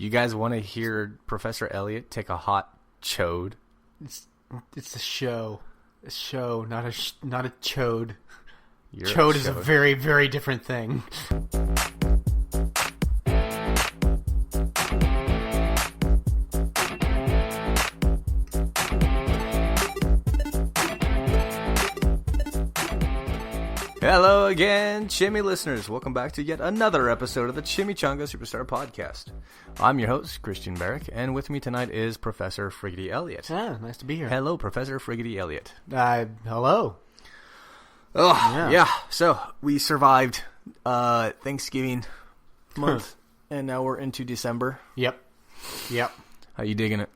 You guys want to hear Professor Elliot take a hot chode? It's a show. A show, not a chode. You're Chode is a very, very different thing. Hello again, Chimi listeners. Welcome back to yet another episode of the Chimichanga Superstar Podcast. I'm your host, Kristaan Barrick, and with me tonight is Professor Friggity Elliot. Ah, nice to be here. Hello, Professor Friggity Elliot. Hello. Oh, yeah. So, we survived Thanksgiving month, and now we're into December. Yep. How you digging it?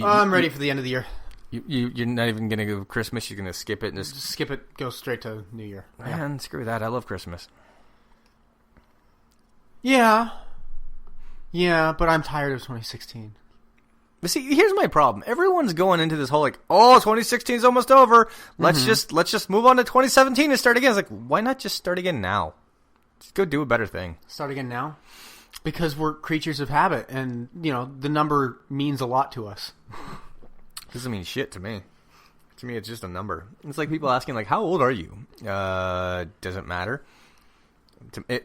I'm ready for the end of the year. You're not even going to go Christmas? You're going to skip it? And just skip it, go straight to New Year. Man, screw that. I love Christmas. Yeah, but I'm tired of 2016. But see, here's my problem. Everyone's going into this whole 2016 is almost over. Let's just move on to 2017 and start again. It's like, why not just start again now? Just go do a better thing. Start again now? Because we're creatures of habit, and, the number means a lot to us. Doesn't mean shit to me. To me, it's just a number. It's like people asking, how old are you? Doesn't matter.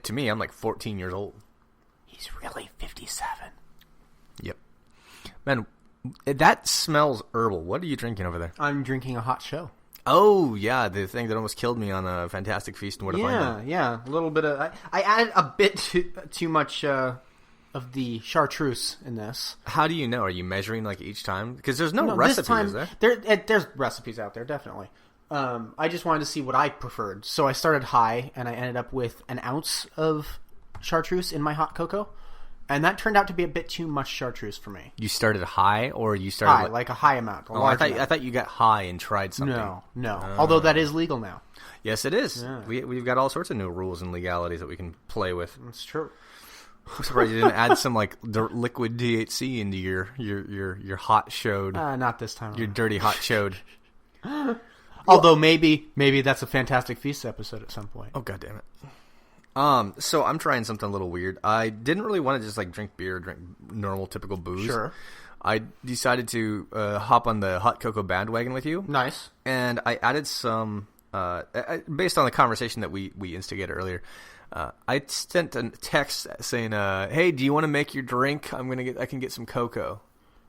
To me, I'm 14 years old. He's really 57. Yep. Man, that smells herbal. What are you drinking over there? I'm drinking a hot show. Oh, yeah, the thing that almost killed me on a Fantastic Feast and Where to Find Them. Yeah, a little bit of... I added a bit too much... of the chartreuse in this. How do you know? Are you measuring each time? Because there's no recipe, is there? There's recipes out there, definitely. I just wanted to see what I preferred. So I started high, and I ended up with an ounce of chartreuse in my hot cocoa. And that turned out to be a bit too much chartreuse for me. You started high, or you started... High, a high amount, I thought you got high and tried something. No. Although that is legal now. Yes, it is. Yeah. We've got all sorts of new rules and legalities that we can play with. That's true. I'm surprised you didn't add some liquid THC into your hot chode. Not this time. Your dirty hot chode. Although maybe that's a Fantastic Feast episode at some point. Oh, god damn it. So I'm trying something a little weird. I didn't really want to just drink beer, drink normal typical booze. Sure. I decided to hop on the hot cocoa bandwagon with you. Nice. And I added some based on the conversation that we instigated earlier. I sent a text saying, "Hey, do you want to make your drink? I can get some cocoa."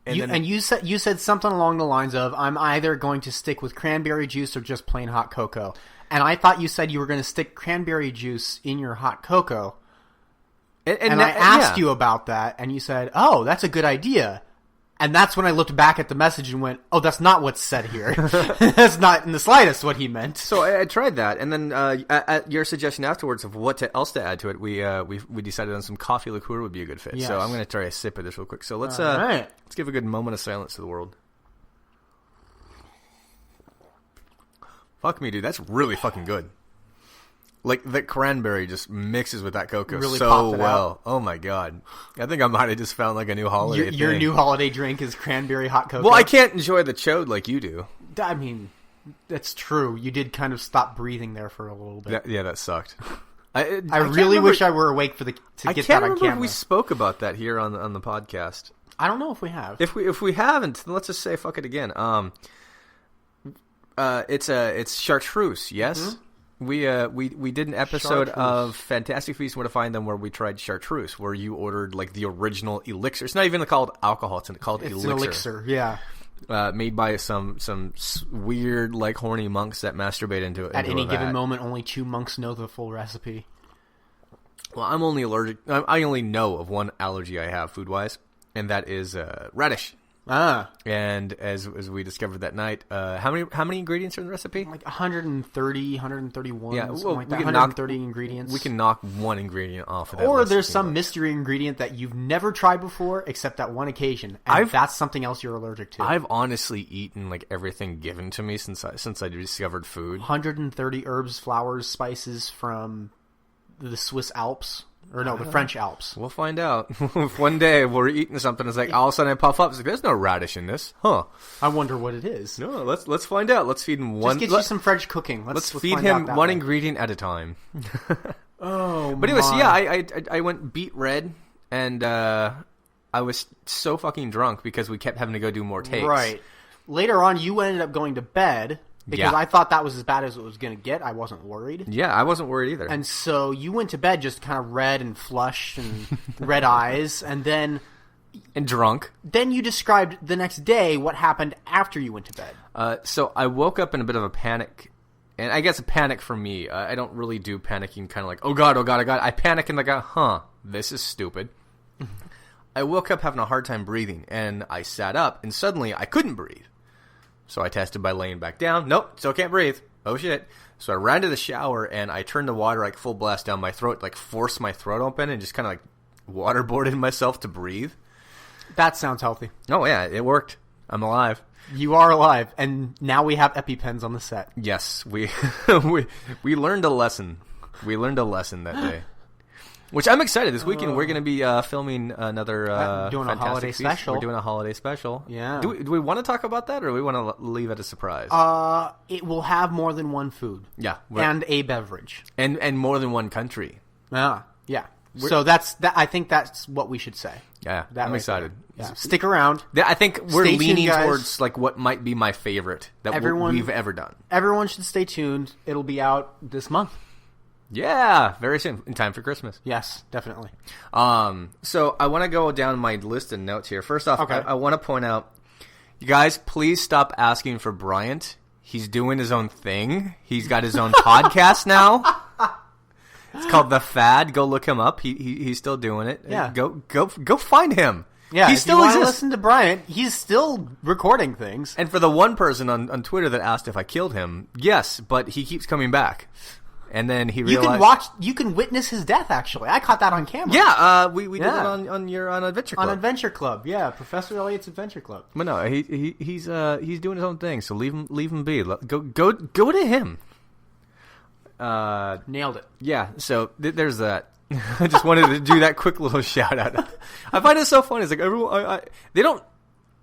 And you said something along the lines of, "I'm either going to stick with cranberry juice or just plain hot cocoa." And I thought you said you were going to stick cranberry juice in your hot cocoa. And I asked you about that, and you said, "Oh, that's a good idea." And that's when I looked back at the message and went, "Oh, that's not what's said here. That's not in the slightest what he meant." So I tried that, and then at your suggestion afterwards of what else to add to it, we decided on some coffee liqueur would be a good fit. Yes. So I'm going to try a sip of this real quick. So let's give a good moment of silence to the world. Fuck me, dude. That's really fucking good. The cranberry just mixes with that cocoa really so well. Out. Oh my god. I think I might have just found a new holiday thing. Your new holiday drink is cranberry hot cocoa? Well, I can't enjoy the chode like you do. I mean, that's true. You did kind of stop breathing there for a little bit. Yeah, that sucked. I really wish I were awake to get that on camera. I can't remember if we spoke about that here on the podcast. I don't know if we have. If we haven't, then let's just say fuck it again. It's chartreuse, yes? Mm-hmm. We did an episode of Fantastic Feast and Where to Find Them where we tried chartreuse, where you ordered the original elixir. It's not even called alcohol; it's called elixir. An elixir, yeah. Made by some weird horny monks that masturbate into it. At any given moment, only 2 monks know the full recipe. Well, I'm only allergic. I only know of one allergy I have food-wise, and that is radish. And as we discovered that night, how many ingredients are in the recipe? 130, 131. Yeah, well, we can 130 ingredients. We can knock one ingredient off of that. Or list, there's some mystery ingredient that you've never tried before, except that one occasion, and that's something else you're allergic to. I've honestly eaten everything given to me since I discovered food. 130 herbs, flowers, spices from the Swiss Alps. Or no, the French Alps. We'll find out. If one day we're eating something, it's all of a sudden I puff up. It's there's no radish in this. Huh. I wonder what it is. No, let's find out. Let's feed him one. Just get you some French cooking. Let's feed him one ingredient at a time. Oh, but anyways, yeah, I went beet red and I was so fucking drunk because we kept having to go do more takes. Right. Later on, you ended up going to bed because I thought that was as bad as it was going to get. I wasn't worried. Yeah, I wasn't worried either. And so you went to bed just kind of red and flushed and red eyes, and then... And drunk. Then you described the next day what happened after you went to bed. So I woke up in a bit of a panic. And I guess a panic for me. I don't really do panicking kind of like, oh God. I panic and like, this is stupid. I woke up having a hard time breathing. And I sat up and suddenly I couldn't breathe. So I tested by laying back down. Nope, still can't breathe. Oh shit. So I ran to the shower and I turned the water like full blast down my throat, like forced my throat open and just kind of like waterboarded myself to breathe. That sounds healthy. Oh, yeah, it worked. I'm alive. You are alive, and now we have EpiPens on the set. Yes, we learned a lesson. We learned a lesson that day. Which I'm excited. This weekend we're going to be filming another doing a holiday feast. special. We're doing a holiday special. Yeah. Do we want to talk about that, or do we want to leave it a surprise? It will have more than one food. Yeah. And a beverage. And more than one country. Yeah. So I think that's what we should say. Yeah, I'm excited. Yeah. Stick around. I think we're Stay leaning tuned, towards like what might be my favorite that we've ever done. Everyone should stay tuned. It'll be out this month. Yeah, very soon, in time for Christmas. Yes, definitely. So I want to go down my list of notes here. First off, okay. I want to point out, you guys, please stop asking for Bryant. He's doing his own thing. He's got his own podcast now. It's called The Fad. Go look him up. He's still doing it. Yeah. Go find him. Yeah, he if still you want exists. to listen to Bryant, he's still recording things. And for the one person on Twitter that asked if I killed him, yes, but he keeps coming back. And then he realized you can witness his death. Actually, I caught that on camera. Yeah, we did it on Adventure Club. On Adventure Club, yeah, Professor Elliot's Adventure Club. But no, he's doing his own thing. So leave him be. Go to him. Nailed it. Yeah. So there's that. I just wanted to do that quick little shout out. I find it so funny. It's like everyone, they don't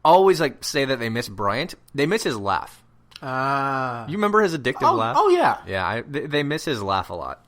always like say that they miss Bryant. They miss his laugh. You remember his addictive laugh? Oh yeah. Yeah. They miss his laugh a lot.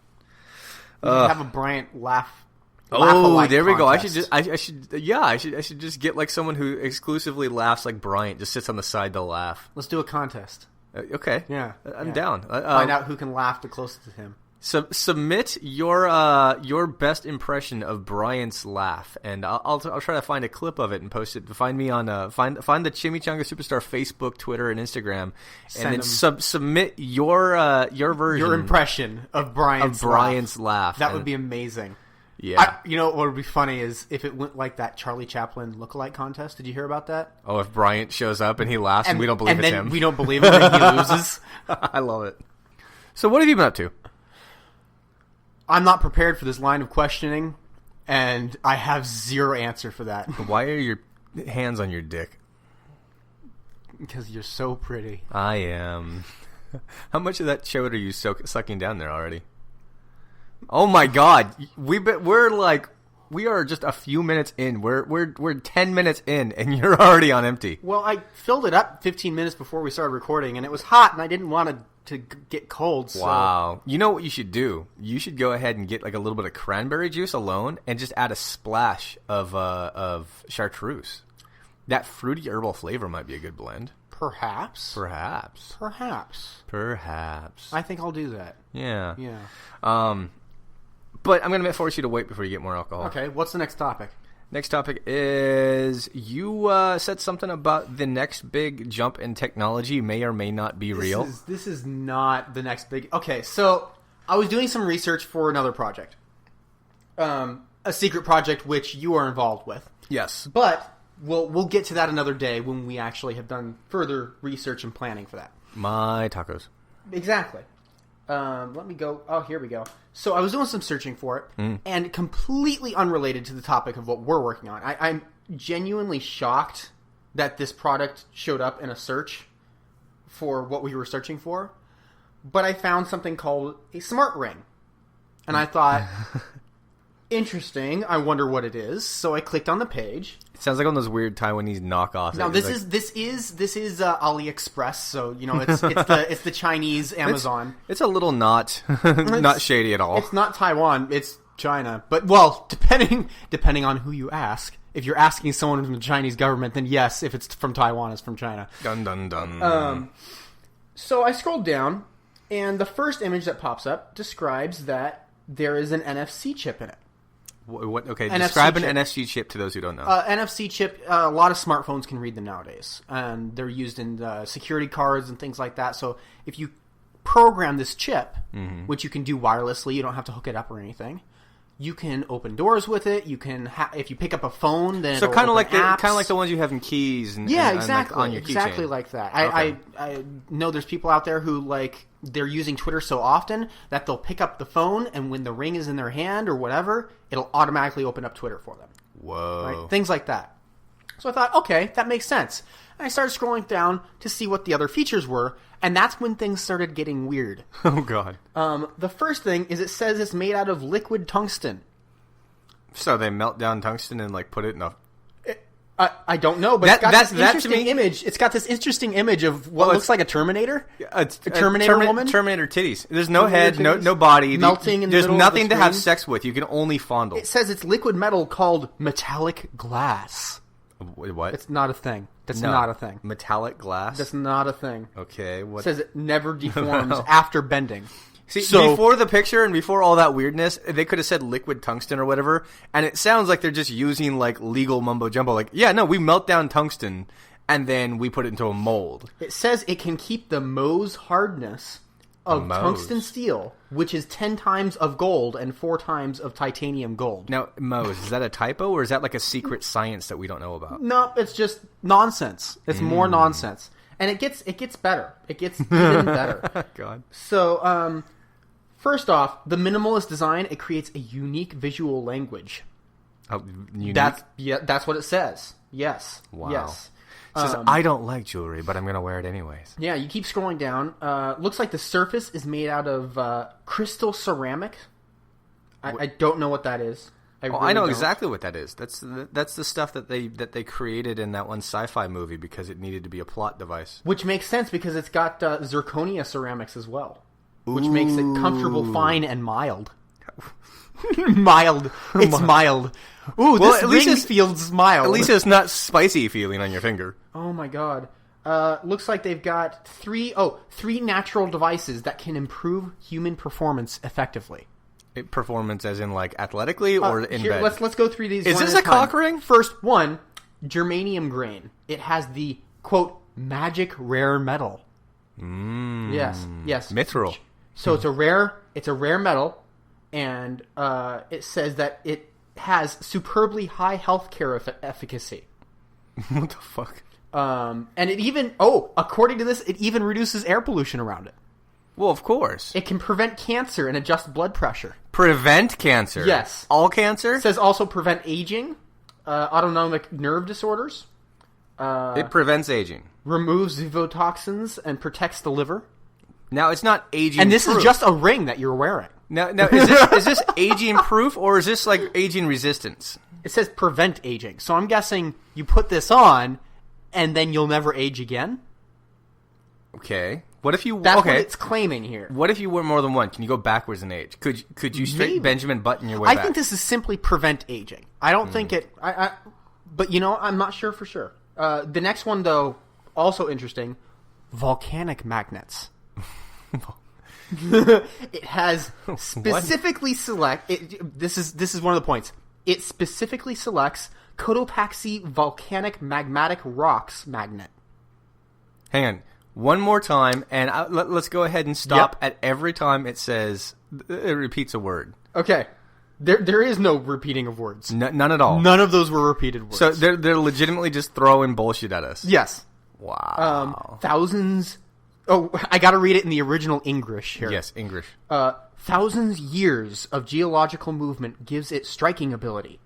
We should have a Bryant laugh. Oh, there we go. Contest. I should just get like someone who exclusively laughs like Bryant, just sits on the side to laugh. Let's do a contest. Okay. Yeah. I'm down. Find out who can laugh the closest to him. Submit your best impression of Bryant's laugh, and I'll try to find a clip of it and post it. Find me on find the Chimichanga Superstar Facebook, Twitter, and Instagram, and then submit your version, your impression of Bryant's laugh. That would be amazing. Yeah. You know what would be funny is if it went like that Charlie Chaplin lookalike contest. Did you hear about that? Oh, if Bryant shows up and he laughs and we don't believe it's him. We don't believe him and he loses. I love it. So what have you been up to? I'm not prepared for this line of questioning, and I have zero answer for that. Why are your hands on your dick? Because you're so pretty. I am. How much of that chode are you sucking down there already? Oh my God, we are just a few minutes in. We're 10 minutes in, and you're already on empty. Well, I filled it up 15 minutes before we started recording, and it was hot, and I didn't want to get cold. So. Wow, you know what you should do? You should go ahead and get like a little bit of cranberry juice alone, and just add a splash of chartreuse. That fruity herbal flavor might be a good blend. Perhaps. I think I'll do that. Yeah. Yeah. But I'm going to force you to wait before you get more alcohol. Okay, what's the next topic? Next topic is you said something about the next big jump in technology may or may not be real. This is not the next big... Okay, so I was doing some research for another project. A secret project which you are involved with. Yes. But we'll get to that another day when we actually have done further research and planning for that. My tacos. Exactly. Let me go. Oh, here we go. So I was doing some searching for it, and completely unrelated to the topic of what we're working on. I'm genuinely shocked that this product showed up in a search for what we were searching for. But I found something called a smart ring. And I thought, interesting, I wonder what it is. So I clicked on the page. It sounds like one of those weird Taiwanese knockoffs. Now this is AliExpress, so you know it's the Chinese Amazon. It's a little not shady at all. It's not Taiwan. It's China. But, well, depending on who you ask. If you're asking someone from the Chinese government, then yes. If it's from Taiwan, it's from China. Dun, dun, dun. So I scrolled down, and the first image that pops up describes that there is an NFC chip in it. What? Okay, NFC describe an chip. NFC chip to those who don't know. NFC chip, a lot of smartphones can read them nowadays. And they're used in security cards and things like that. So if you program this chip, which you can do wirelessly, you don't have to hook it up or anything, you can open doors with it. You can, if you pick up a phone, then so kind of like apps. the ones you have in keys and exactly, and, like, on your keychain. Exactly like that. Okay. I know there's people out there who they're using Twitter so often that they'll pick up the phone, and when the ring is in their hand or whatever, it'll automatically open up Twitter for them. Whoa! Right? Things like that. So I thought, okay, that makes sense. And I started scrolling down to see what the other features were, and that's when things started getting weird. Oh God! The first thing is it says it's made out of liquid tungsten. So they melt down tungsten and put it in a. I don't know, but it's got this interesting image. It's got this interesting image of what looks like a Terminator. A Terminator woman. Terminator titties. There's no head, no body. Melting in the There's middle nothing of the to have screen. sex with. You can only fondle. It says it's liquid metal called metallic glass. What? It's not a thing. That's not a thing. Metallic glass? That's not a thing. Okay. What? It says it never deforms after bending. See, before the picture and before all that weirdness, they could have said liquid tungsten or whatever, and it sounds like they're just using legal mumbo jumbo. We melt down tungsten and then we put it into a mold. It says it can keep the Mohs hardness of tungsten steel, which is 10 times of gold and 4 times of titanium gold. Now, Mohs, is that a typo or is that a secret science that we don't know about? No, it's just nonsense. It's more nonsense. And it gets better. It gets even better. God. So, first off, the minimalist design, it creates a unique visual language. Unique? That's what it says. Yes. Wow. Yes. It says, I don't like jewelry, but I'm going to wear it anyways. Yeah, you keep scrolling down. Looks like the surface is made out of crystal ceramic. I don't know what that is. I know exactly what that is. That's the stuff that they created in that one sci-fi movie because it needed to be a plot device. Which makes sense because it's got zirconia ceramics as well, which makes it comfortable, fine, and mild. Mild. It's mild. Ooh, well, this ring feels mild. At least it's not spicy feeling on your finger. Oh my God. Looks like they've got three natural devices that can improve human performance effectively. Performance as in athletically or in bed? Let's go through these. Is this a cock ring? First one, germanium grain. It has the, quote, magic rare metal. Yes. Mithril. So it's a rare metal, and it says that it has superbly high healthcare efficacy. What the fuck? And it even, according to this, it even reduces air pollution around it. Well, of course. It can prevent cancer and adjust blood pressure. Prevent cancer? Yes. All cancer? It says also prevent aging, autonomic nerve disorders. It prevents aging. Removes xenotoxins and protects the liver. Now, it's not aging And this proof. is just a ring that you're wearing. Now is this aging proof or is this aging resistance? It says prevent aging. So I'm guessing you put this on and then you'll never age again? Okay. What if you... That's what it's claiming here. What if you wear more than one? Can you go backwards in age? Could you straight Benjamin Button your way back? I think this is simply prevent aging. I don't think it... But, I'm not sure for sure. The next one, though, also interesting. Volcanic magnets. It has specifically this is one of the points. It specifically selects Cotopaxi volcanic magmatic rocks magnet. Hang on. One more time, and let's go ahead and stop at every time it says... It repeats a word. Okay. There is no repeating of words. None at all. None of those were repeated words. So they're legitimately just throwing bullshit at us. Yes. Wow. Thousands... Oh, I gotta read it in the original English here. Yes, English. Thousands years of geological movement gives it striking ability.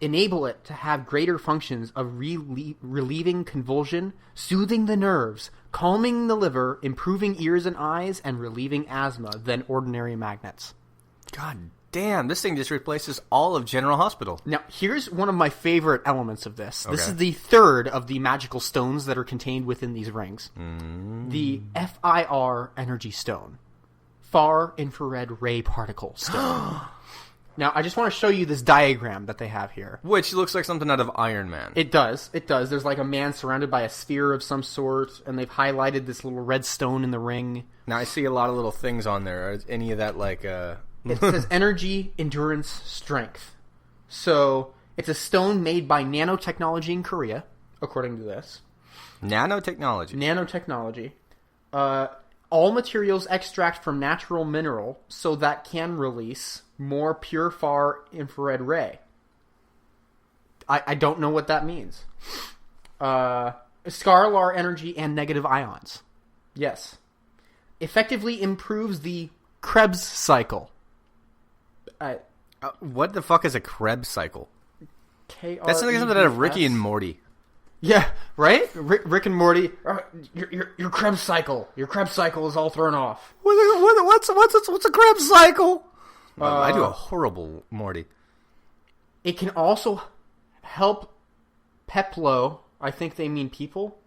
Enable it to have greater functions of relieving convulsion, soothing the nerves, calming the liver, improving ears and eyes, and relieving asthma than ordinary magnets. God damn, this thing just replaces all of General Hospital. Now, here's one of my favorite elements of this. Okay. This is the third of the magical stones that are contained within these rings. The FIR energy stone. Far infrared ray particle stone. Now, I just want to show you this diagram that they have here. Which looks like something out of Iron Man. It does. It does. There's like a man surrounded by a sphere of some sort, and they've highlighted this little red stone in the ring. Now, I see a lot of little things on there. Is any of that like... It says energy, endurance, strength. So, it's a stone made by nanotechnology in Korea, according to this. Nanotechnology. Nanotechnology. All materials extract from natural mineral so that can release more pure far infrared ray. I don't know what that means. Scalar energy and negative ions. Yes. Effectively improves the Krebs cycle. What the fuck is a Krebs cycle? K-R-E-B-S. That's something out of Ricky and Morty. Yeah, right? Rick and Morty. Your Krebs cycle. Your Krebs cycle is all thrown off. What's a Krebs cycle? I do a horrible Morty. It can also help Peplo. I think they mean people.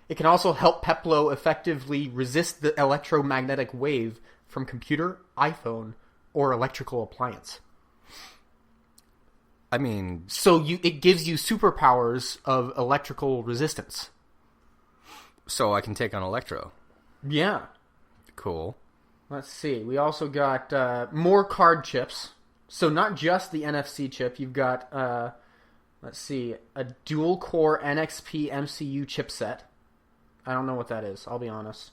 It can also help Peplo effectively resist the electromagnetic wave from computer, iPhone, or electrical appliance. I mean... So it gives you superpowers of electrical resistance. So I can take on Electro. Yeah. Cool. Let's see. We also got more card chips. So not just the NFC chip. You've got, let's see, a dual-core NXP MCU chipset. I don't know what that is, I'll be honest.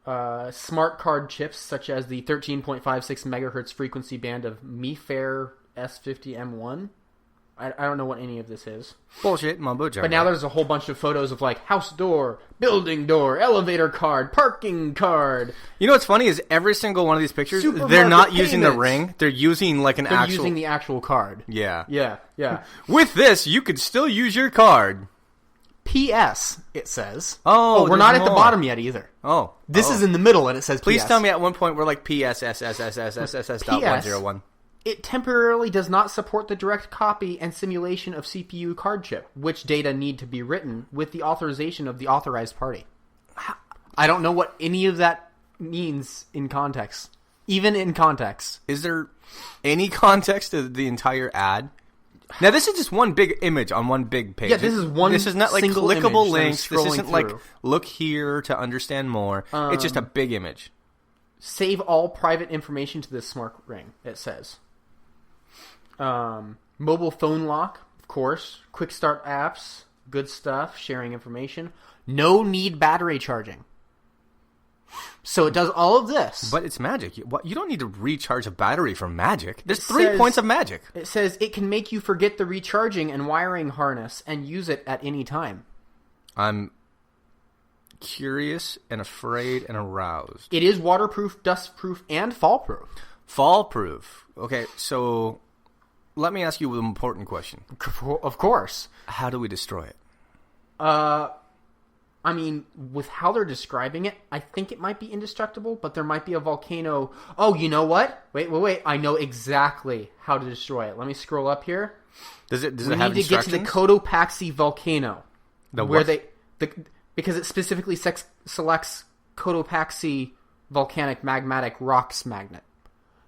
Smart card chips, such as the 13.56 megahertz frequency band of MeFair S50M1. I don't know what any of this is. Bullshit, mumbo jumbo. But now there's a whole bunch of photos of like house door, building door, elevator card, parking card. You know what's funny is every single one of these pictures, Supermarket they're not using the payments. ring. They're using like They're using the actual card. Yeah. Yeah. With this, you could still use your card. PS, it says. Oh, we're not there's at the more. bottom yet either. Oh. This is in the middle and it says Please PS. tell me at one point we're like PSSSSSSS.101. It temporarily does not support the direct copy and simulation of CPU card chip, which data need to be written with the authorization of the authorized party. I don't know what any of that means in context. Even in context. Is there any context to the entire ad? Now, this is just one big image on one big page. Yeah, this is one This is not like single clickable image that I'm links. This isn't scrolling like, through. look here to understand more. It's just a big image. Save all private information to this smart ring, it says. Mobile phone lock, of course. Quick start apps, good stuff, sharing information. No need battery charging. So it does all of this. But it's magic. You don't need to recharge a battery for magic. There's 3 points of magic. It says it can make you forget the recharging and wiring harness and use it at any time. I'm curious and afraid and aroused. It is waterproof, dustproof, and fall-proof. Fall-proof. Okay, so let me ask you an important question. Of course. How do we destroy it? I mean, with how they're describing it, I think it might be indestructible, but there might be a volcano. Oh, you know what? Wait. I know exactly how to destroy it. Let me scroll up here. Does it We have need to get to the Cotopaxi volcano. Because it specifically selects Cotopaxi volcanic magmatic rocks magnet.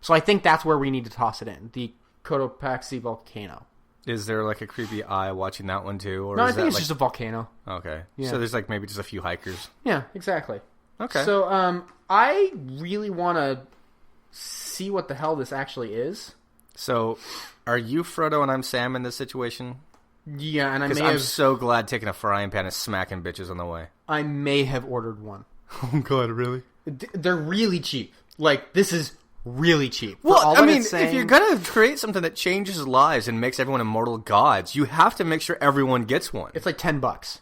So I think that's where we need to toss it in. The Cotopaxi volcano. Is there like a creepy eye watching that one too? Or No, is I think it's like... just a volcano. Okay. Yeah. So there's like maybe just a few hikers. Yeah, exactly. Okay. So I really want to see what the hell this actually is. So are you Frodo and I'm Sam in this situation? Yeah, and I'm so glad taking a frying pan and smacking bitches on the way. I may have ordered one. Oh God, really? They're really cheap. Like, this is really cheap. Well, I mean, if you're going to create something that changes lives and makes everyone immortal gods, you have to make sure everyone gets one. It's like $10.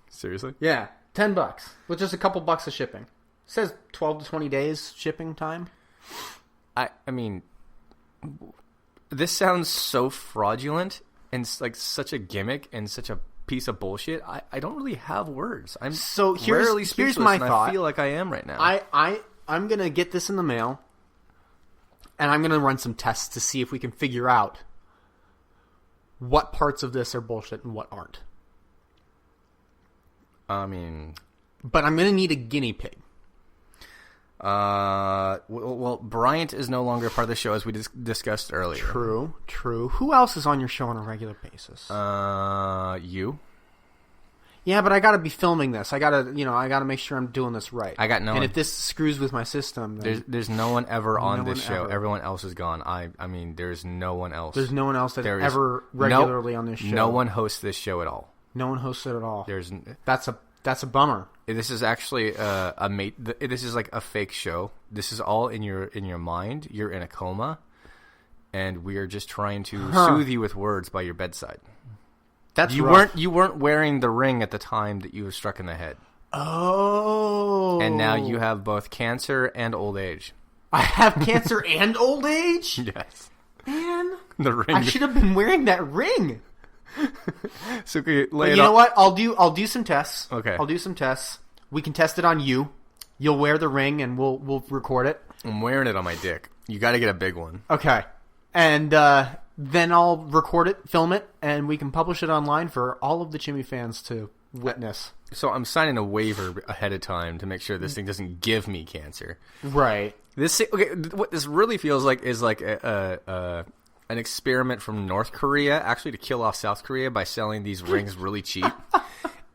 Seriously? Yeah, $10 with just a couple bucks of shipping. It says 12 to 20 days shipping time. I mean, this sounds so fraudulent and like such a gimmick and such a piece of bullshit. I don't really have words. I'm so rarely speechless, here's my and thought. I feel like I am right now. I'm going to get this in the mail, and I'm going to run some tests to see if we can figure out what parts of this are bullshit and what aren't. I mean... But I'm going to need a guinea pig. Well, Bryant is no longer part of the show, as we discussed earlier. True. Who else is on your show on a regular basis? You. Yeah, but I gotta be filming this. I gotta make sure I'm doing this right. I got no one. And if this screws with my system, then there's no one ever on this show. Everyone else is gone. I mean, there's no one else. There's no one else that's ever regularly on this show. No one hosts this show at all. No one hosts it at all. That's a bummer. This is actually this is like a fake show. This is all in your mind. You're in a coma, and we are just trying to soothe you with words by your bedside. You weren't wearing the ring at the time that you were struck in the head. Oh. And now you have both cancer and old age. I have cancer and old age? Yes. Man, the ring. I should have been wearing that ring. So you know what? I'll do some tests. Okay. I'll do some tests. We can test it on you. You'll wear the ring and we'll record it. I'm wearing it on my dick. You got to get a big one. Okay. And then I'll record it, film it, and we can publish it online for all of the Chimi fans to witness. So I'm signing a waiver ahead of time to make sure this thing doesn't give me cancer. Right. What this really feels like is like an experiment from North Korea, actually, to kill off South Korea by selling these rings really cheap.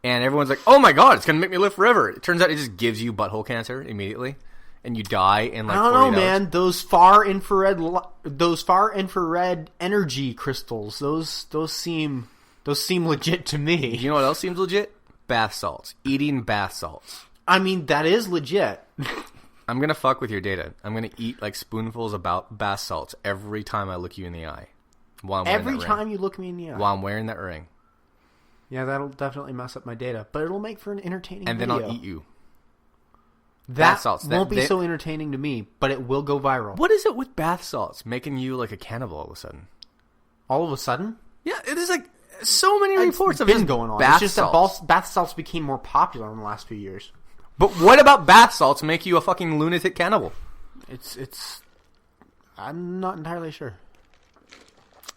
And everyone's like, "Oh my god, it's gonna make me live forever." It turns out it just gives you butthole cancer immediately. And you die in like 48 hours. I don't know, man. Those far infrared energy crystals. Those seem legit to me. You know what else seems legit? Bath salts. Eating bath salts. I mean, that is legit. I'm gonna fuck with your data. I'm gonna eat like spoonfuls of bath salts every time I look you in the eye. Every time you look me in the eye. While I'm wearing that ring. Yeah, that'll definitely mess up my data, but it'll make for an entertaining video. And then I'll eat you. That won't be so entertaining to me, but it will go viral. What is it with bath salts making you like a cannibal all of a sudden? All of a sudden? Yeah, it is like so many reports of been going on. Bath it's just salts. that bath salts became more popular in the last few years. But what about bath salts make you a fucking lunatic cannibal? It's I'm not entirely sure.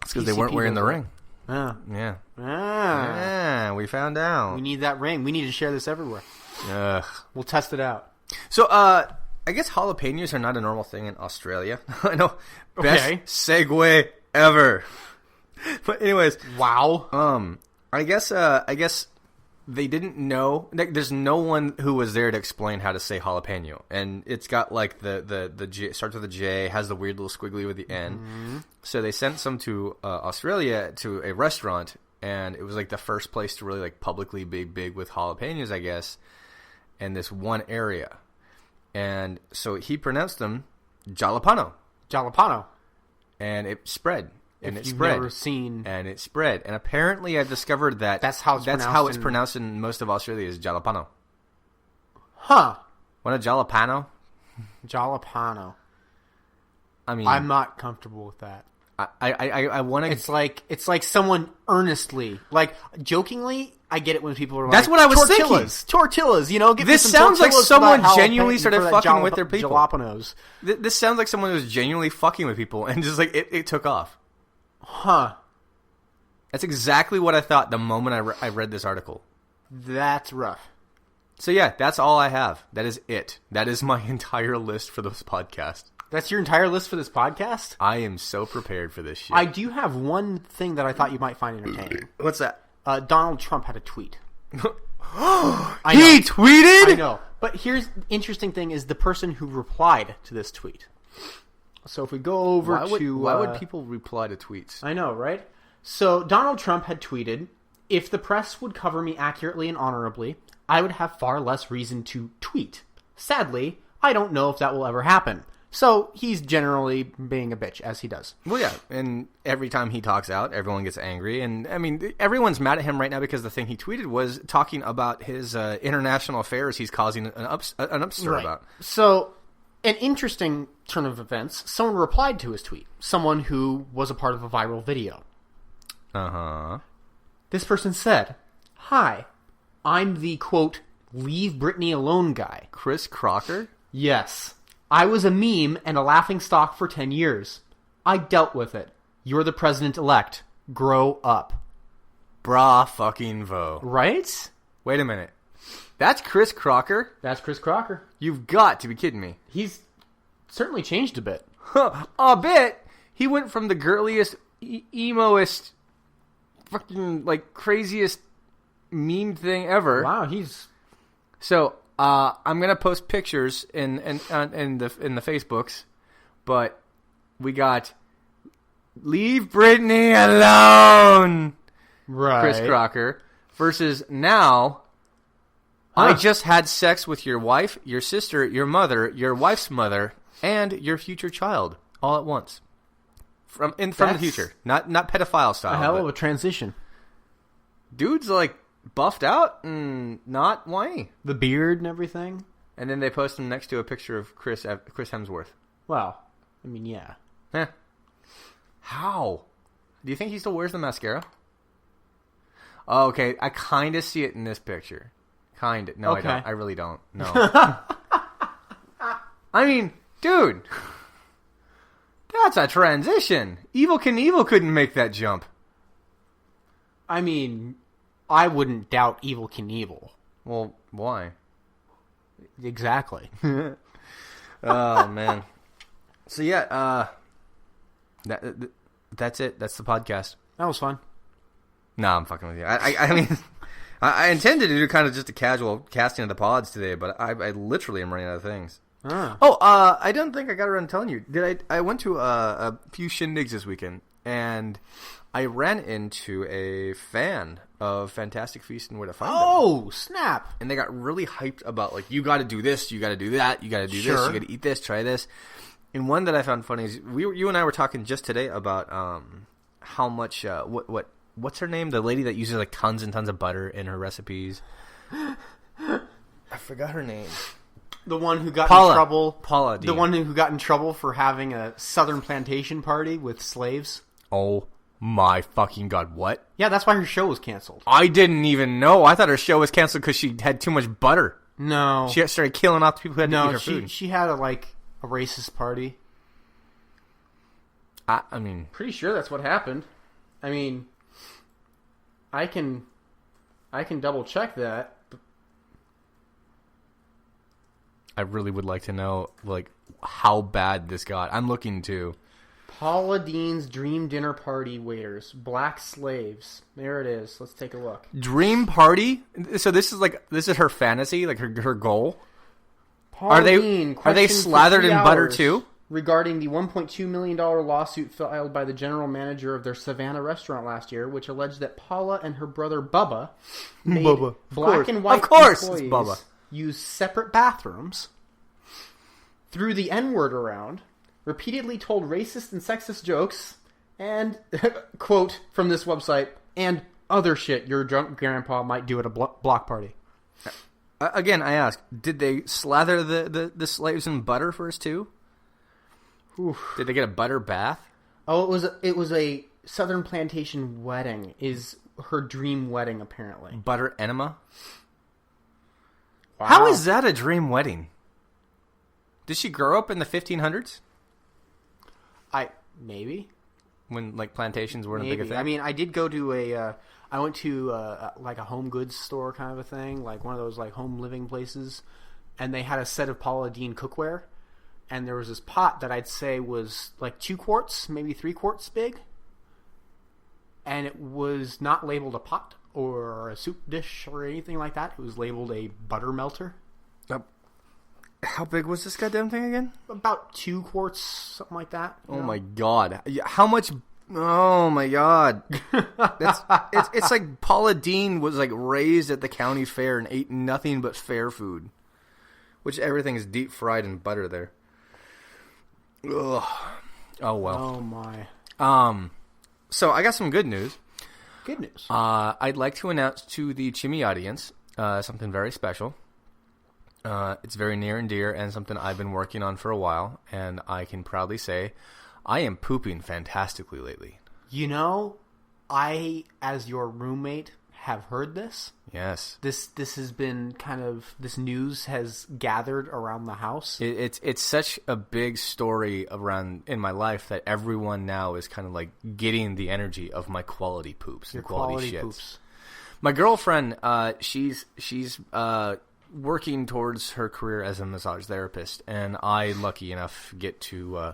It's because they weren't wearing the ring. Yeah. Yeah, we found out. We need that ring. We need to share this everywhere. Ugh. We'll test it out. So, I guess jalapenos are not a normal thing in Australia. I know. Best segue ever. But anyways. Wow. I guess they didn't know. There's no one who was there to explain how to say jalapeno. And it's got like the J, starts with a J, has the weird little squiggly with the N. Mm-hmm. So they sent some to Australia to a restaurant, and it was like the first place to really like publicly be big with jalapenos, I guess, in this one area. And so he pronounced them jalapeno. Jalapeno. And it spread. And it spread. Never seen. And it spread. And apparently I discovered that that's how it's pronounced in most of Australia is jalapeno. Huh. Want a jalapeno? Jalapeno. I mean, I'm not comfortable with that. I want to. It's like someone earnestly, like jokingly. I get it when people are like, "That's what I was thinking." Tortillas, you know. This sounds like someone genuinely started fucking with their people. Jalapenos. This sounds like someone was genuinely fucking with people, and just like it took off. Huh. That's exactly what I thought the moment I read this article. That's rough. So yeah, that's all I have. That is it. That is my entire list for this podcast. That's your entire list for this podcast? I am so prepared for this shit. I do have one thing that I thought you might find entertaining. What's that? Donald Trump had a tweet. He tweeted? I know. But here's the interesting thing is the person who replied to this tweet. So if we go over why would people reply to tweets? I know, right? So Donald Trump had tweeted, "If the press would cover me accurately and honorably, I would have far less reason to tweet. Sadly, I don't know if that will ever happen." So he's generally being a bitch, as he does. Well, yeah, and every time he talks out, everyone gets angry. And, I mean, everyone's mad at him right now because the thing he tweeted was talking about his international affairs he's causing an upstir about. So, an interesting turn of events, someone replied to his tweet. Someone who was a part of a viral video. Uh-huh. This person said, "Hi, I'm the, quote, leave Britney alone guy." Chris Crocker? Yes. "I was a meme and a laughingstock for 10 years. I dealt with it. You're the president-elect. Grow up." Bra fucking vo. Right? Wait a minute. That's Chris Crocker? That's Chris Crocker. You've got to be kidding me. He's certainly changed a bit. A bit? He went from the girliest, emoist, fucking, like, craziest meme thing ever. Wow, he's... So, I'm going to post pictures in the Facebooks, but we got Leave Britney Alone, right. Chris Crocker, versus now, I just had sex with your wife, your sister, your mother, your wife's mother, and your future child all at once. From the future. Not pedophile style. A hell of a transition. Dude's like buffed out and not whiny. The beard and everything. And then they post him next to a picture of Chris Hemsworth. Well, I mean, yeah. How? Do you think he still wears the mascara? Oh, okay, I kind of see it in this picture. Kind of. No, okay. I don't. I really don't. No. I mean, dude, that's a transition. Evel Knievel couldn't make that jump. I mean, I wouldn't doubt Evel Knievel. Well, why? Exactly. Oh, man. So, yeah, that's it. That's the podcast. That was fun. No, I'm fucking with you. I mean, I intended to do kind of just a casual casting of the pods today, but I literally am running out of things. I don't think I got around telling you. I went to a few shindigs this weekend, and I ran into a fan of Fantastic Feast and Where to Find Them. Oh, snap. And they got really hyped about, like, you got to do this, you got to do that, you got to do this, you got to eat this, try this. And one that I found funny is you and I were talking just today about how much what's her name? The lady that uses like tons and tons of butter in her recipes. I forgot her name. The one who got in trouble. Paula Deen. The one who got in trouble for having a Southern plantation party with slaves. Oh my fucking God, what? Yeah, that's why her show was canceled. I didn't even know. I thought her show was canceled because she had too much butter. No. She started killing off the people who had to eat her food. She had a racist party. I mean... Pretty sure that's what happened. I mean... I can double check that. I really would like to know, like, how bad this got. I'm looking to. Paula Deen's Dream Dinner Party waiters. Black slaves. There it is. Let's take a look. Dream Party? So this is her fantasy? Like her goal? Paula Deen, are they slathered in butter too? Regarding the $1.2 million lawsuit filed by the general manager of their Savannah restaurant last year, which alleged that Paula and her brother Bubba made black and white employees use separate bathrooms, threw the N-word around, repeatedly told racist and sexist jokes, and, quote from this website, and other shit your drunk grandpa might do at a block party. Again, I ask, did they slather the slaves in butter first too? Oof. Did they get a butter bath? Oh, it was a Southern plantation wedding. Is her dream wedding apparently butter enema? Wow. How is that a dream wedding? Did she grow up in the 1500s? Maybe when like plantations weren't a big thing. I mean, I did go to I went to like a home goods store kind of a thing, like one of those like home living places, and they had a set of Paula Deen cookware. And there was this pot that I'd say was like 2 quarts, maybe 3 quarts big. And it was not labeled a pot or a soup dish or anything like that. It was labeled a butter melter. How big was this goddamn thing again? About 2 quarts, something like that. Oh my God. How much... Oh my God. It's like Paula Deen was like raised at the county fair and ate nothing but fair food. Which everything is deep fried in butter there. Ugh. Oh well. Oh my. So I got some good news. Good news. I'd like to announce to the Chimi audience something very special. It's very near and dear and something I've been working on for a while, and I can proudly say I am pooping fantastically lately. You know, I, as your roommate, have heard this. Yes. This has been kind of, this news has gathered around the house. It's such a big story around in my life that everyone now is kind of like getting the energy of my quality poops. Your quality shits. poops. My girlfriend, she's working towards her career as a massage therapist, and I, lucky enough, get to,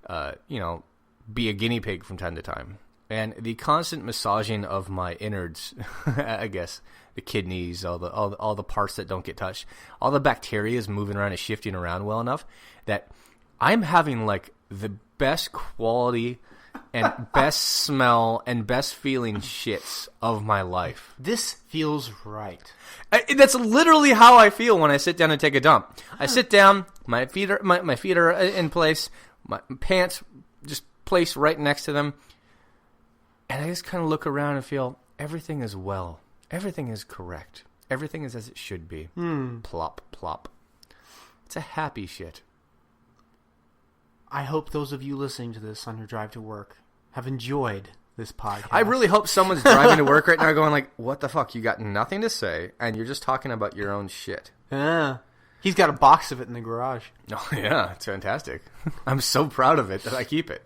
be a guinea pig from time to time. And the constant massaging of my innards, I guess, the kidneys, all the parts that don't get touched, all the bacteria is moving around and shifting around well enough that I'm having like the best quality and best smell and best feeling shits of my life. This feels right. That's literally how I feel when I sit down and take a dump. I sit down, my feet are in place, my pants just placed right next to them, and I just kind of look around and feel everything is well. Everything is correct. Everything is as it should be. Plop, plop. It's a happy shit. I hope those of you listening to this on your drive to work have enjoyed this podcast. I really hope someone's driving to work right now going like, what the fuck? You got nothing to say, and you're just talking about your own shit. Yeah. He's got a box of it in the garage. Oh, yeah. It's fantastic. I'm so proud of it that I keep it.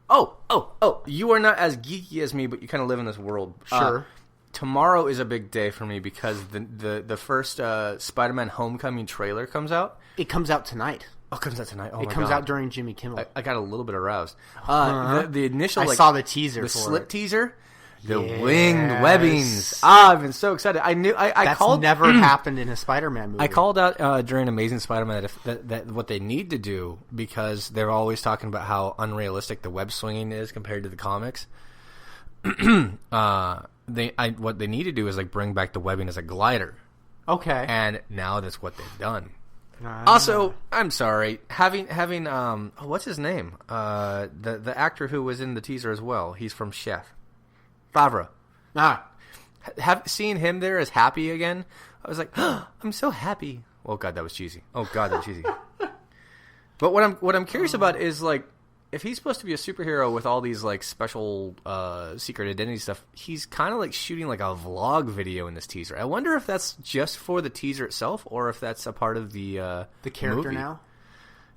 Oh. You are not as geeky as me, but you kind of live in this world. Sure. Tomorrow is a big day for me because the first Spider-Man Homecoming trailer comes out. It comes out tonight. Oh, it comes out tonight. Oh, it comes out during Jimmy Kimmel. I got a little bit aroused. The initial, I saw the teaser. The for slip it. teaser, the winged webbings. I've been so excited. I knew. That's never happened in a Spider-Man movie. I called out during Amazing Spider-Man that what they need to do, because they're always talking about how unrealistic the web swinging is compared to the comics. What they need to do is like bring back the webbing as a glider. Okay. And now that's what they've done. Also, I'm sorry, having what's his name? The actor who was in the teaser as well. He's from Chef. Favreau. Seeing him there as happy again, I was like, oh, I'm so happy. Oh god, that was cheesy. But what I'm curious about is like, if he's supposed to be a superhero with all these like special secret identity stuff, he's kind of like shooting like a vlog video in this teaser. I wonder if that's just for the teaser itself, or if that's a part of the character movie. Now.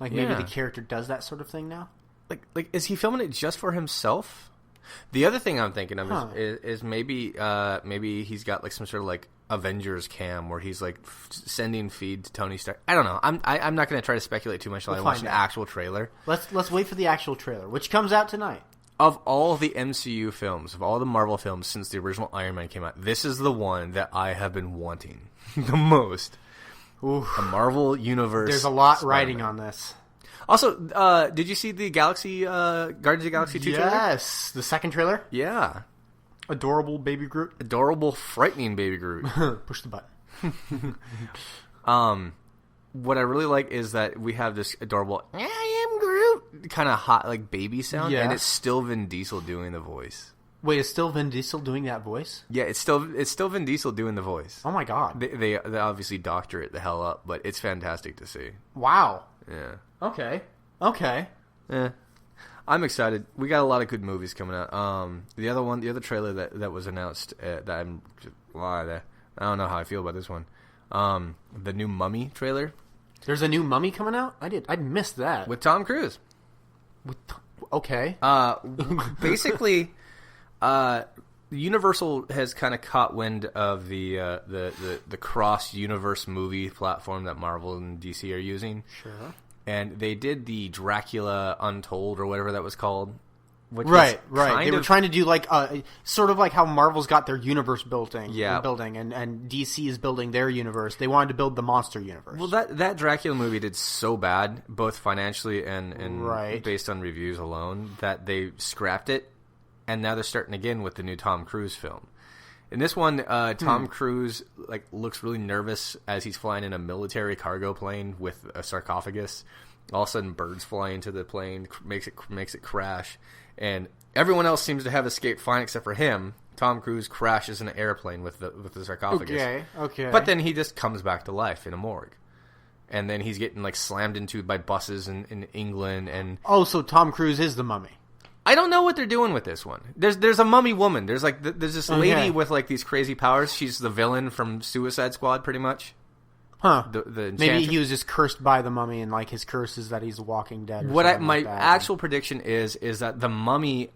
Like maybe the character does that sort of thing now. Like is he filming it just for himself? The other thing I'm thinking of is maybe he's got like some sort of like Avengers cam where he's like sending feed to Tony Stark. I don't know. I'm not going to try to speculate too much until I watch an actual trailer. Let's wait for the actual trailer, which comes out tonight. Of all the MCU films, of all the Marvel films since the original Iron Man came out, this is the one that I have been wanting the most. Oof. The Marvel Universe. There's a lot Spider-Man. riding on this. Also, did you see the Guardians of the Galaxy 2 trailer? Yes, the second trailer. Yeah. Adorable baby Groot. Adorable, frightening baby Groot. Push the button. What I really like is that we have this adorable "I am Groot" kind of hot like baby sound, and it's still Vin Diesel doing the voice. Wait, is still Vin Diesel doing that voice? Yeah, it's still Vin Diesel doing the voice. Oh my god. They obviously doctor it the hell up, but it's fantastic to see. Wow. Yeah. Okay. Yeah. I'm excited. We got a lot of good movies coming out. The other trailer that was announced that I don't know how I feel about this one. The new Mummy trailer. There's a new Mummy coming out? I missed that. With Tom Cruise. Okay. Basically, Universal has kind of caught wind of the cross universe movie platform that Marvel and DC are using. Sure. And they did the Dracula Untold or whatever that was called. Right. They were trying to do like sort of like how Marvel's got their universe building, and DC is building their universe. They wanted to build the monster universe. Well, that Dracula movie did so bad, both financially and based on reviews alone, that they scrapped it, and now they're starting again with the new Tom Cruise film. In this one, Tom Cruise looks really nervous as he's flying in a military cargo plane with a sarcophagus. All of a sudden, birds fly into the plane, makes it crash, and everyone else seems to have escaped fine except for him. Tom Cruise crashes in an airplane with the sarcophagus. Okay. But then he just comes back to life in a morgue, and then he's getting slammed into by buses in England. And so Tom Cruise is the Mummy. I don't know what they're doing with this one. There's a mummy woman. There's this lady with these crazy powers. She's the villain from Suicide Squad, pretty much. Huh. The Maybe he was just cursed by the mummy, and like his curse is that he's Walking Dead. My actual prediction is that the mummy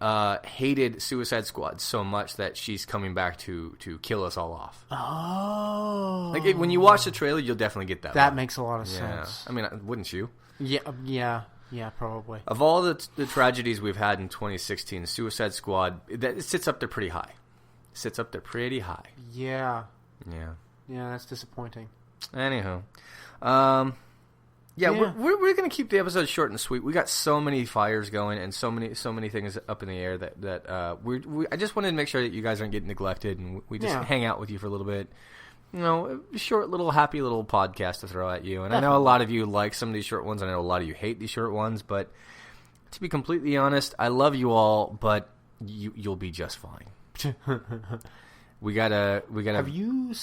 hated Suicide Squad so much that she's coming back to kill us all off. Oh. Like when you watch the trailer, you'll definitely get that. That makes a lot of sense. I mean, wouldn't you? Yeah, probably. Of all the tragedies we've had in 2016, Suicide Squad it sits up there pretty high. Yeah. Yeah, that's disappointing. Anyhow, we're gonna keep the episode short and sweet. We got so many fires going and so many things up in the air that I just wanted to make sure that you guys aren't getting neglected, and we just hang out with you for a little bit. You know, a short little happy little podcast to throw at you. And I know a lot of you like some of these short ones. I know a lot of you hate these short ones, but to be completely honest, I love you all, but you'll be just fine. We gotta. Have you?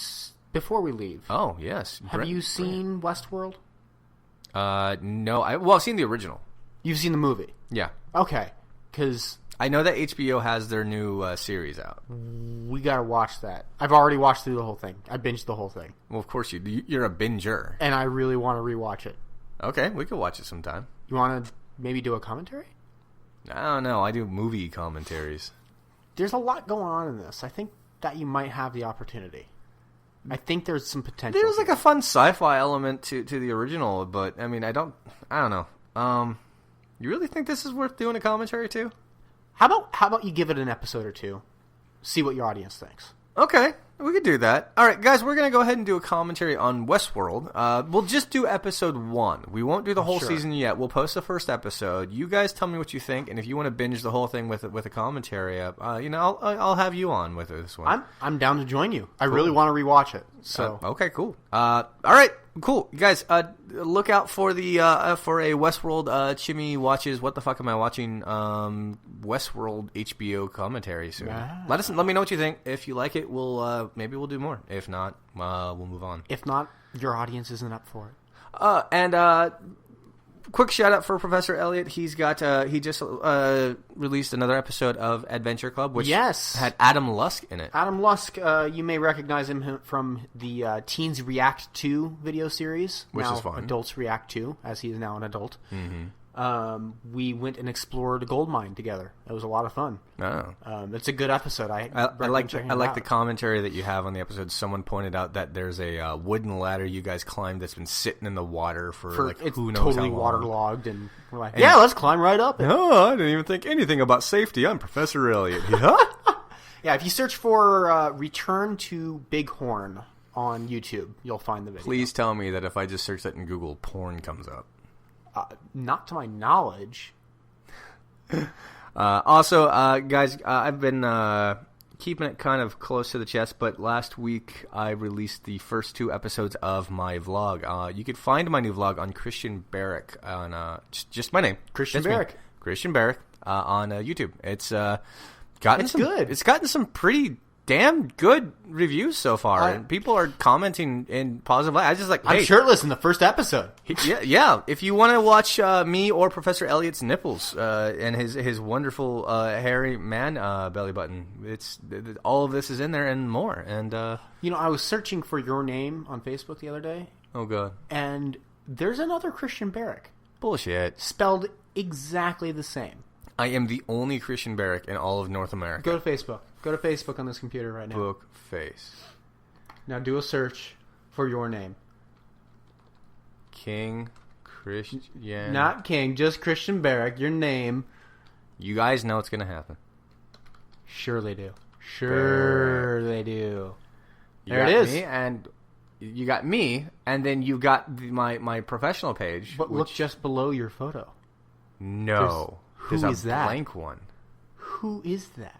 Before we leave. Oh yes. Have you seen Westworld? No. I've seen the original. You've seen the movie. Yeah. Okay. Because I know that HBO has their new series out. We gotta watch that. I've already watched through the whole thing. I binged the whole thing. Well, of course you do. You're a binger. And I really want to rewatch it. Okay, we could watch it sometime. You want to maybe do a commentary? I don't know. I do movie commentaries. There's a lot going on in this. I think that you might have the opportunity. I think there's some potential. There's like a fun sci-fi element to the original, but I mean, I don't know. You really think this is worth doing a commentary to? How about you give it an episode or two, see what your audience thinks. Okay, we could do that. All right, guys, we're going to go ahead and do a commentary on Westworld. We'll just do episode 1. We won't do the whole season yet. We'll post the first episode. You guys tell me what you think, and if you want to binge the whole thing with a commentary, I'll have you on with this one. I'm down to join you. I really want to rewatch it. So okay, cool. All right, cool, you guys. Look out for the for a Westworld Chimi watches. What the fuck am I watching? Westworld HBO commentary soon. Let me know what you think. If you like it, maybe we'll do more. If not, we'll move on. If not, your audience isn't up for it. And quick shout out for Professor Elliot. He's got he just released another episode of Adventure Club, which had Adam Lusk in it. Adam Lusk, you may recognize him from the Teens React To video series, which now is fun. Adults React To, as he is now an adult. Mm-hmm. We went and explored a gold mine together. It was a lot of fun. Oh. It's a good episode. I like the commentary that you have on the episode. Someone pointed out that there's a wooden ladder you guys climbed that's been sitting in the water for like who knows how long. It's totally waterlogged, and we're like, let's climb right up it. No, I didn't even think anything about safety. I'm Professor Elliot. Yeah, if you search for Return to Bighorn on YouTube, you'll find the video. Please tell me that if I just search that in Google, porn comes up. Not to my knowledge. Also, guys, I've been keeping it kind of close to the chest, but last week I released the first 2 episodes of my vlog. You can find my new vlog on Christian Barrick on just my name, Christian Barrick. Christian Barrick on YouTube. It's gotten good. It's gotten some pretty damn good reviews so far, and people are commenting in positive light. I'm shirtless in the first episode. Yeah. If you want to watch me or Professor Elliot's nipples and his wonderful hairy man belly button, it's all of this is in there and more. And I was searching for your name on Facebook the other day. Oh god! And there's another Christian Barrick. Bullshit. Spelled exactly the same. I am the only Christian Barrick in all of North America. Go to Facebook. Go to Facebook on this computer right now. Book face. Now do a search for your name. King Christian. Not King, just Christian Barrick. Your name. You guys know it's going to happen. Sure they do. Sure they do. There it is. You got me, and then you got my professional page. But look just below your photo. No. There's a blank one. Who is that?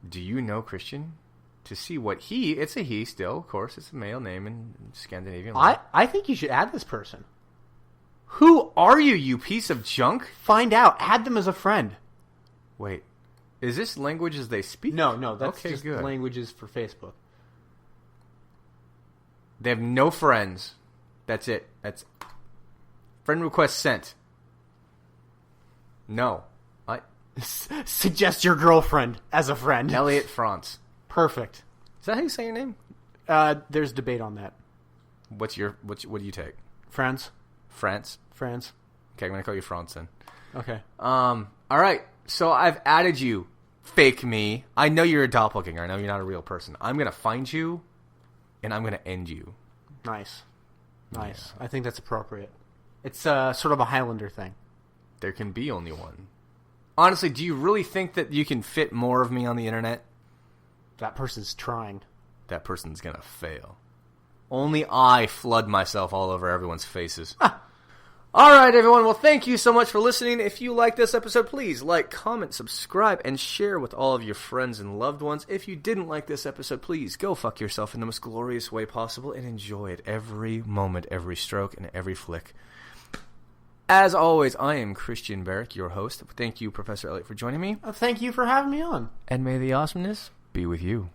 Do you know Christian? To see what it's a he still, of course. It's a male name in Scandinavian. I think you should add this person. Who are you, you piece of junk? Find out. Add them as a friend. Wait. Is this languages they speak? No. That's just good. Languages for Facebook. They have no friends. That's it. That's friend request sent. No. Suggest your girlfriend as a friend. Elliot France. Perfect. Is that how you say your name? There's debate on that. What do you take? France. France? France. Okay, I'm going to call you France then. Okay. All right. So I've added you, fake me. I know you're a doppelganger. I know you're not a real person. I'm going to find you, and I'm going to end you. Nice. Yeah. I think that's appropriate. It's sort of a Highlander thing. There can be only one. Honestly, do you really think that you can fit more of me on the internet? That person's trying. That person's going to fail. Only I flood myself all over everyone's faces. All right, everyone. Well, thank you so much for listening. If you like this episode, please like, comment, subscribe, and share with all of your friends and loved ones. If you didn't like this episode, please go fuck yourself in the most glorious way possible and enjoy it every moment, every stroke, and every flick. As always, I am Christian Barrick, your host. Thank you, Professor Elliot, for joining me. Thank you for having me on. And may the awesomeness be with you.